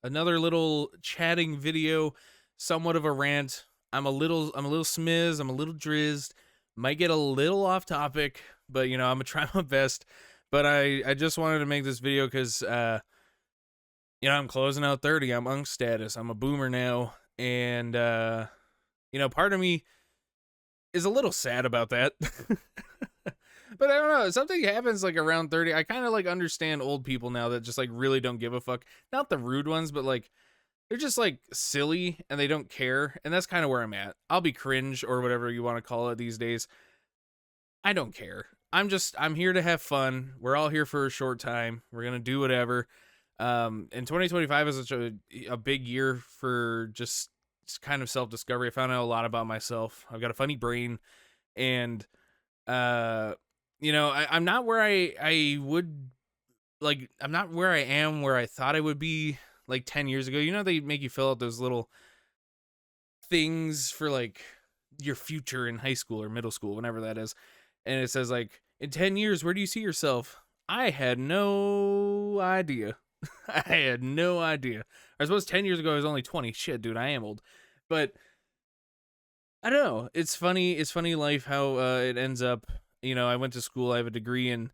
Another little chatting video, somewhat of a rant. I'm a little smiz, I'm a little drizzed. Might get a little off topic, but I'm gonna try my best. But I just wanted to make this video because I'm closing out 30. I'm Unc'd status. I'm a boomer now, and part of me is a little sad about that. But I don't know. Something happens like around 30. I kind of like understand old people now that just like really don't give a fuck. Not the rude ones, but like they're just like silly and they don't care. And that's kind of where I'm at. I'll be cringe or whatever you want to call it these days. I don't care. I'm here to have fun. We're all here for a short time. We're going to do whatever. And 2025 is such a big year for just kind of self-discovery. I found out a lot about myself. I've got a funny brain, and uh I'm not where I would like. I'm not where I am where I thought I would be like 10 years ago. They make you fill out those little things for like your future in high school or middle school, whenever that is, and it says like, in 10 years, where do you see yourself? I had no idea. I had no idea. I suppose 10 years ago I was only 20. Shit, dude, I am old. But I don't know. It's funny. It's funny life how it ends up. I went to school. I have a degree in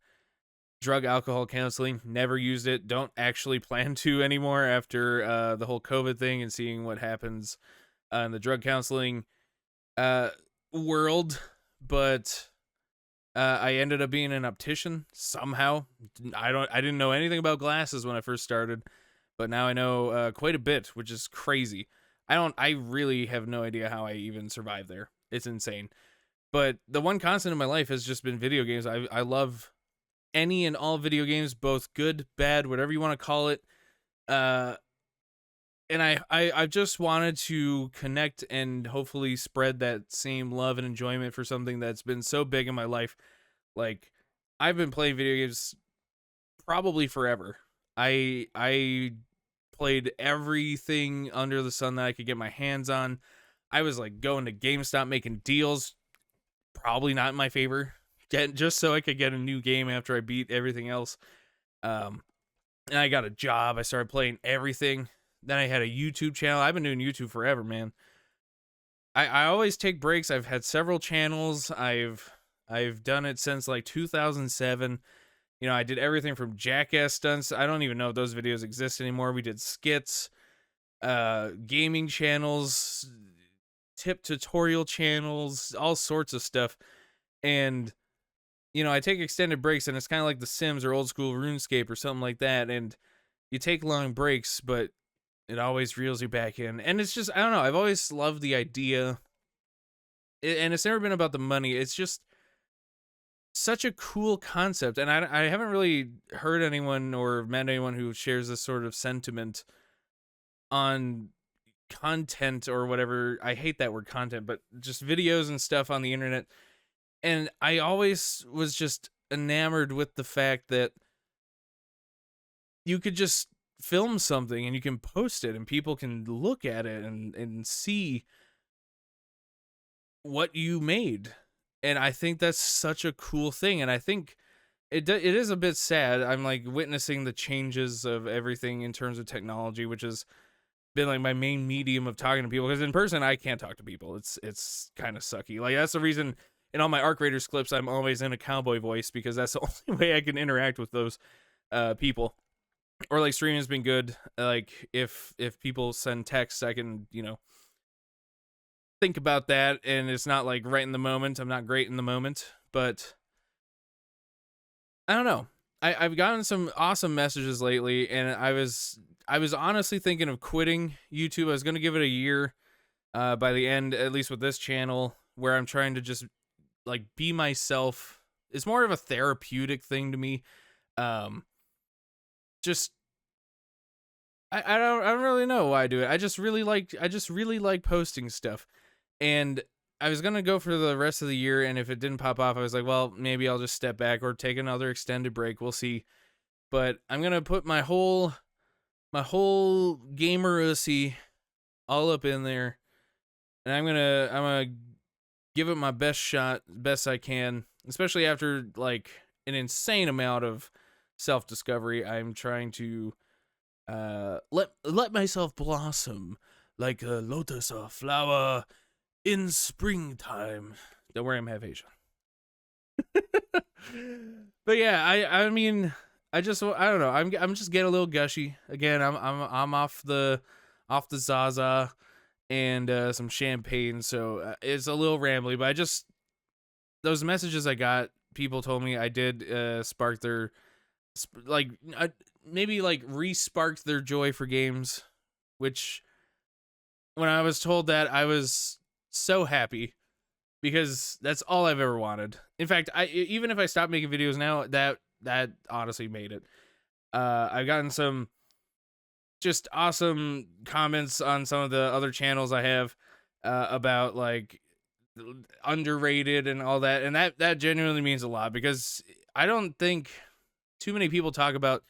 drug alcohol counseling. Never used it. Don't actually plan to anymore after the whole COVID thing and seeing what happens in the drug counseling uh, world. But I ended up being an optician somehow. I didn't know anything about glasses when I first started, but now I know quite a bit, which is crazy. I really have no idea how I even survived there. It's insane. But the one constant in my life has just been video games. I love any and all video games, both good, bad, whatever you want to call it. Uh, and I just wanted to connect and hopefully spread that same love and enjoyment for something that's been so big in my life. Like, I've been playing video games probably forever. I played everything under the sun that I could get my hands on. I was like going to GameStop making deals, probably not in my favor, just so I could get a new game after I beat everything else. And I got a job. I started playing everything. Then I had a YouTube channel. I've been doing YouTube forever, man. I always take breaks. I've had several channels. I've done it since like 2007. I did everything from jackass stunts. I don't even know if those videos exist anymore. We did skits, gaming channels, tip tutorial channels, all sorts of stuff. And I take extended breaks, and it's kind of like The Sims or old school RuneScape or something like that. And you take long breaks, but it always reels you back in. And it's just, I don't know. I've always loved the idea, and it's never been about the money. It's just such a cool concept. And I haven't really heard anyone or met anyone who shares this sort of sentiment on content or whatever. I hate that word content, but just videos and stuff on the internet. And I always was just enamored with the fact that you could just film something and you can post it and people can look at it and see what you made. And I think that's such a cool thing. And I think it is a bit sad. I'm like witnessing the changes of everything in terms of technology, which has been like my main medium of talking to people, because in person I can't talk to people. It's kind of sucky. Like, that's the reason in all my Arc Raiders clips I'm always in a cowboy voice, because that's the only way I can interact with those people. Or like streaming has been good. Like, if people send texts, I can think about that, and it's not like right in the moment. I'm not great in the moment, but I don't know. I've gotten some awesome messages lately, and I was honestly thinking of quitting YouTube. I was gonna give it a year by the end, at least with this channel, where I'm trying to just like be myself. It's more of a therapeutic thing to me. Just I don't really know why I do it. I just really like posting stuff. And I was gonna go for the rest of the year, and if it didn't pop off, I was like, well, maybe I'll just step back or take another extended break. We'll see. But I'm gonna put my whole gamerussy all up in there, and I'm gonna give it my best shot, best I can, especially after like an insane amount of self discovery. I'm trying to Let myself blossom like a lotus or flower in springtime. Don't worry, I'm half Asian. But yeah, I mean, I don't know. I'm just getting a little gushy again. I'm off the Zaza and some champagne, so it's a little rambly. But I just, those messages I got, people told me I did spark their like maybe like re-sparked their joy for games, which when I was told that, I was so happy because that's all I've ever wanted. In fact, even if I stop making videos now, that honestly made it. I've gotten some just awesome comments on some of the other channels I have about like underrated and all that, and that genuinely means a lot because I don't think too many people talk about,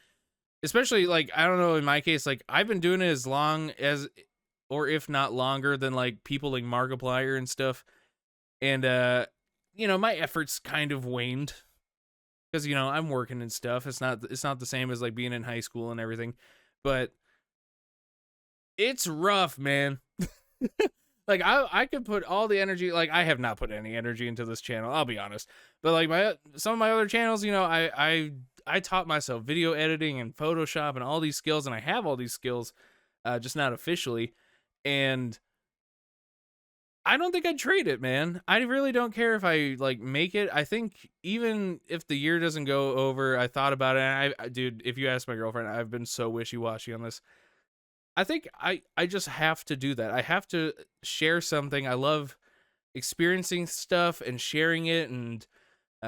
especially like, I don't know, in my case, like I've been doing it as long as, or if not longer than, like people like Markiplier and stuff, and my efforts kind of waned because I'm working and stuff. It's not the same as like being in high school and everything, but it's rough, man. Like I could put all the energy, like I have not put any energy into this channel, I'll be honest, but like some of my other channels, I taught myself video editing and Photoshop and all these skills, and I have all these skills, just not officially, and I don't think I'd trade it, man. I really don't care if I like make it. I think even if the year doesn't go over, I thought about it, and dude, if you ask my girlfriend, I've been so wishy-washy on this. I think I just have to do that. I have to share something. I love experiencing stuff and sharing it, and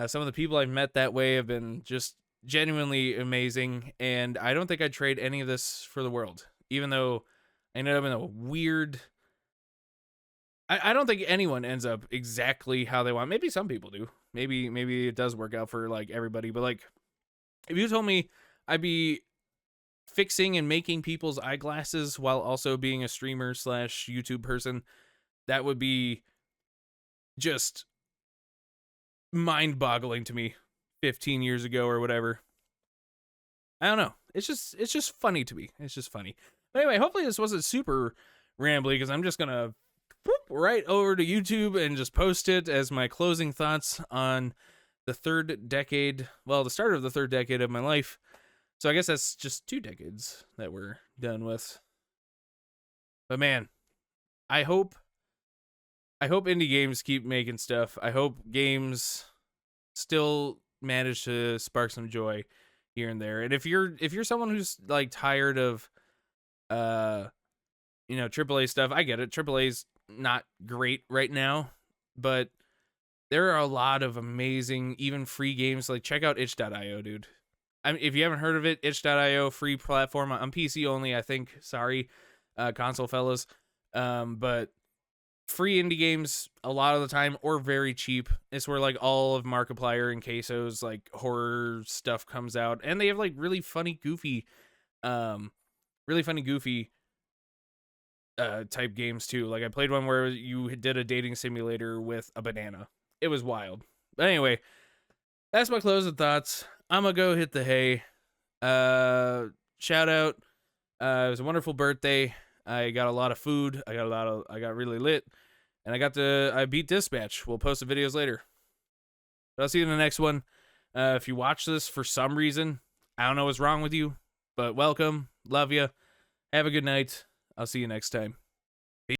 some of the people I've met that way have been just genuinely amazing, and I don't think I'd trade any of this for the world, even though I ended up in a weird... I don't think anyone ends up exactly how they want. Maybe some people do. Maybe it does work out for like everybody, but like if you told me I'd be fixing and making people's eyeglasses while also being a streamer / YouTube person, that would be just mind-boggling to me 15 years ago or whatever. I don't know. It's just funny to me. It's just funny. But anyway, hopefully this wasn't super rambly, because I'm just gonna right over to YouTube and just post it as my closing thoughts on the third decade, well, the start of the third decade of my life. So I guess that's just 2 decades that we're done with. But man, I hope indie games keep making stuff. I hope games still manage to spark some joy here and there. And if you're someone who's like tired of AAA stuff, I get it. AAA's not great right now, but there are a lot of amazing, even free games. Like, check out itch.io, dude. I mean, if you haven't heard of it, itch.io, free platform on PC only, I think. Sorry, console fellas. But free indie games a lot of the time, or very cheap. It's where like all of Markiplier and Queso's like horror stuff comes out, and they have like really funny, goofy type games too. Like I played one where you did a dating simulator with a banana. It was wild. But anyway, that's my closing thoughts. I'm gonna go hit the hay. Shout out. It was a wonderful birthday. I got a lot of food. I got really lit, and I beat Dispatch. We'll post the videos later. But I'll see you in the next one. If you watch this for some reason, I don't know what's wrong with you, but welcome. Love you. Have a good night. I'll see you next time.